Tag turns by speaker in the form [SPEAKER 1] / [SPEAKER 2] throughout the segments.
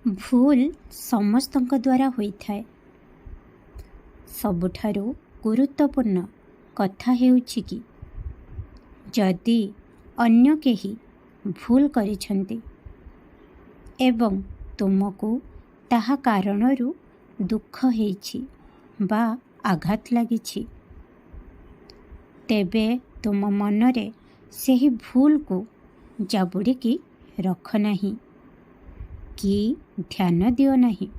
[SPEAKER 1] ଭୁଲ ସମସ୍ତଙ୍କ ଦ୍ୱାରା ହୋଇଥାଏ। ସବୁଠାରୁ ଗୁରୁତ୍ୱପୂର୍ଣ୍ଣ କଥା ହେଉଛି କି ଯଦି ଅନ୍ୟ କେହି ଭୁଲ କରିଛନ୍ତି ଏବଂ ତୁମକୁ ତାହା କାରଣରୁ ଦୁଃଖ ହେଇଛି ବା ଆଘାତ ଲାଗିଛି, ତେବେ ତୁମ ମନରେ ସେହି ଭୁଲକୁ ଜାବୁଡ଼ିକି ରଖ ନାହିଁ କି ଧ୍ୟାନ ଦିଅ ନାହିଁ।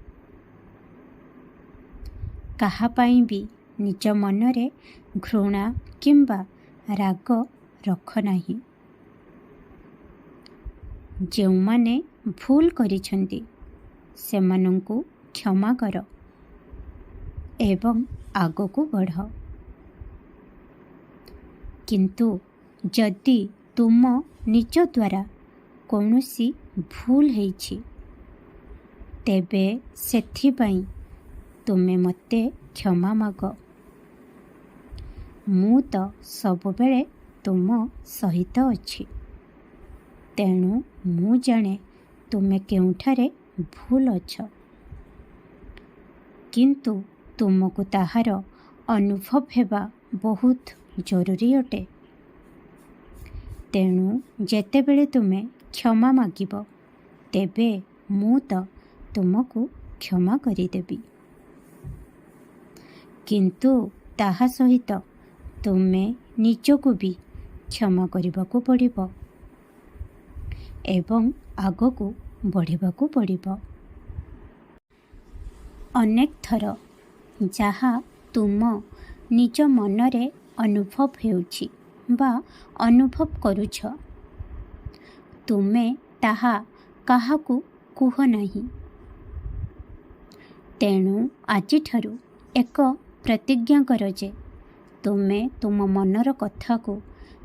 [SPEAKER 1] କାହା ପାଇଁ ବି ନିଜ ମନରେ ଘୃଣା କିମ୍ବା ରାଗ ରଖ ନାହିଁ। ଯେଉଁମାନେ ଭୁଲ କରିଛନ୍ତି ସେମାନଙ୍କୁ କ୍ଷମା କର ଏବଂ ଆଗକୁ ବଢ଼। କିନ୍ତୁ ଯଦି ତୁମ ନିଜ ଦ୍ୱାରା କୌଣସି ଭୁଲ ହେଇଛି, ତେବେ ସେଥିପାଇଁ ତୁମେ ମୋତେ କ୍ଷମା ମାଗ। ମୁଁ ତ ସବୁବେଳେ ତୁମ ସହିତ ଅଛି, ତେଣୁ ମୁଁ ଜାଣେ ତୁମେ କେଉଁଠାରେ ଭୁଲ ଅଛ। କିନ୍ତୁ ତୁମକୁ ତାହାର ଅନୁଭବ ହେବା ବହୁତ ଜରୁରୀ ଅଟେ। ତେଣୁ ଯେତେବେଳେ ତୁମେ କ୍ଷମା ମାଗିବ, ତେବେ ମୁଁ ତ ତୁମକୁ କ୍ଷମା କରିଦେବି। କିନ୍ତୁ ତାହା ସହିତ ତୁମେ ନିଜକୁ ବି କ୍ଷମା କରିବାକୁ ପଡ଼ିବ ଏବଂ ଆଗକୁ ବଢ଼ିବାକୁ ପଡ଼ିବ। ଅନେକ ଥର ଯାହା ତୁମ ନିଜ ମନରେ ଅନୁଭବ ହେଉଛି ବା ଅନୁଭବ କରୁଛ, ତୁମେ ତାହା କାହାକୁ କୁହ ନାହିଁ। ତେଣୁ ଆଜିଠାରୁ ଏକ ପ୍ରତିଜ୍ଞା କର ଯେ ତୁମେ ତୁମ ମନର କଥାକୁ,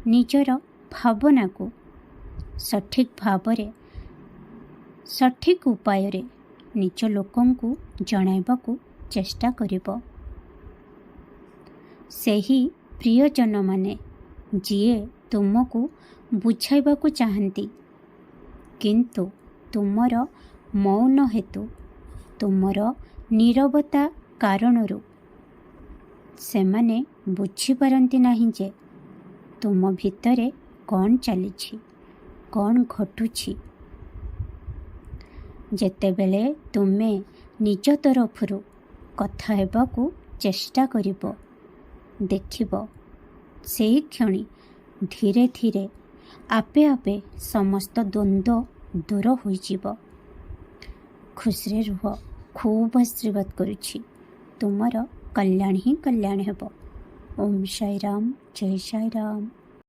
[SPEAKER 1] ନିଜର ଭାବନାକୁ ସଠିକ୍ ଭାବରେ, ସଠିକ୍ ଉପାୟରେ ନିଜ ଲୋକଙ୍କୁ ଜଣାଇବାକୁ ଚେଷ୍ଟା କରିବ। ସେହି ପ୍ରିୟଜନମାନେ ଯିଏ ତୁମକୁ ବୁଝାଇବାକୁ ଚାହାନ୍ତି, କିନ୍ତୁ ତୁମର ମୌନ ହେତୁ, ତୁମର ନୀରବତା କାରଣରୁ ସେମାନେ ବୁଝିପାରନ୍ତି ନାହିଁ ଯେ ତୁମ ଭିତରେ କ'ଣ ଚାଲିଛି, କ'ଣ ଘଟୁଛି। ଯେତେବେଳେ ତୁମେ ନିଜ ତରଫରୁ କଥା ହେବାକୁ ଚେଷ୍ଟା କରିବ, ଦେଖିବ ସେହି କ୍ଷଣି ଧୀରେ ଧୀରେ ଆପେ ଆପେ ସମସ୍ତ ଦ୍ୱନ୍ଦ୍ୱ ଦୂର ହୋଇଯିବ। ଖୁସିରେ ରୁହ। ଖୁବ୍ ଆଶୀର୍ବାଦ କରୁଛି। ତୁମର କଲ୍ୟାଣ ହିଁ କଲ୍ୟାଣ ହେବ। ଓମ୍ ସାଇ ରାମ, ଜୟ ସାଇ ରାମ।